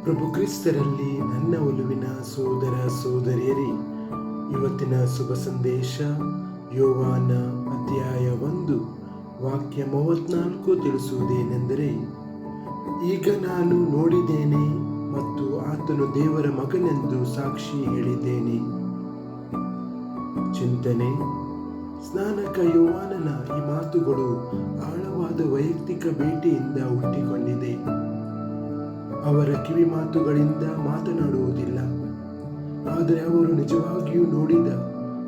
ಪ್ರಭು ಕ್ರಿಸ್ತರಲ್ಲಿ ನನ್ನ ಒಲುವಿನ ಸೋದರ ಸೋದರಿಯರೇ, ಇವತ್ತಿನ ಶುಭ ಸಂದೇಶ ಯೋಹಾನ ಅಧ್ಯಾಯ 1 ವಾಕ್ಯ 34 ತಿಳಿಸುವುದೇನೆಂದರೆ, ಈಗ ನಾನು ನೋಡಿದ್ದೇನೆ ಮತ್ತು ಆತನು ದೇವರ ಮಗನೆಂದು ಸಾಕ್ಷಿ ಹೇಳಿದ್ದೇನೆ. ಚಿಂತನೆ: ಸ್ನಾನಕ ಯೋಹಾನನ ಈ ಮಾತುಗಳು ಆಳವಾದ ವೈಯಕ್ತಿಕ ಭೇಟಿಯಿಂದ ಹುಟ್ಟಿಕೊಂಡಿದೆ. ಅವರ ಕಿವಿ ಮಾತುಗಳಿಂದ ಮಾತನಾಡುವುದಿಲ್ಲ, ಆದರೆ ಅವರು ನಿಜವಾಗಿಯೂ ನೋಡಿದ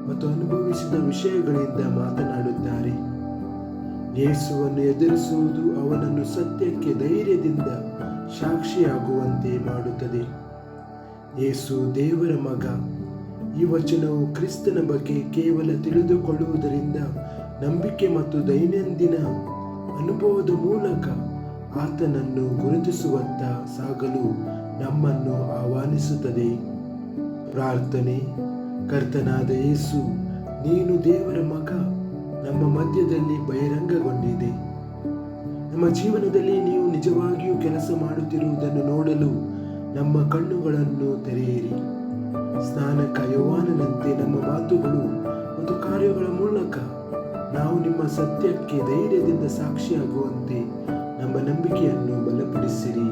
ಮತ್ತು ಅನುಭವಿಸಿದ ವಿಷಯಗಳಿಂದ ಮಾತನಾಡುತ್ತಾರೆ. ಯೇಸುವನ್ನು ಎದುರಿಸುವುದು ಅವನನ್ನು ಸತ್ಯಕ್ಕೆ ಧೈರ್ಯದಿಂದ ಸಾಕ್ಷಿಯಾಗುವಂತೆ ಮಾಡುತ್ತದೆ. ಯೇಸು ದೇವರ ಮಗ. ಈ ವಚನವು ಕ್ರಿಸ್ತನ ಬಗ್ಗೆ ಕೇವಲ ತಿಳಿದುಕೊಳ್ಳುವುದರಿಂದ ನಂಬಿಕೆ ಮತ್ತು ದೈನಂದಿನ ಅನುಭವದ ಮೂಲಕ ಆತನನ್ನು ಗುರುತಿಸುವತ್ತ ಸಾಗಲು ನಮ್ಮನ್ನು ಆಹ್ವಾನಿಸುತ್ತದೆ. ಪ್ರಾರ್ಥನೆ: ಕರ್ತನಾದ ಯೇಸು, ನೀನು ದೇವರ ಮಗ ನಮ್ಮ ಮಧ್ಯದಲ್ಲಿ ಬಹಿರಂಗಗೊಂಡಿದೆ. ನಮ್ಮ ಜೀವನದಲ್ಲಿ ನೀವು ನಿಜವಾಗಿಯೂ ಕೆಲಸ ಮಾಡುತ್ತಿರುವುದನ್ನು ನೋಡಲು ನಮ್ಮ ಕಣ್ಣುಗಳನ್ನು ತೆರೆಯಿರಿ. ಸ್ನಾನಕ ಯೋಹಾನನಂತೆ ನಮ್ಮ ಮಾತುಗಳು ಮತ್ತು ಕಾರ್ಯಗಳ ಮೂಲಕ ನಾವು ನಿಮ್ಮ ಸತ್ಯಕ್ಕೆ ಧೈರ್ಯದಿಂದ ಸಾಕ್ಷಿಯಾಗುವಂತೆ ನಮ್ಮ ನಂಬಿಕೆಯನ್ನು ಬಲಪಡಿಸಿರಿ.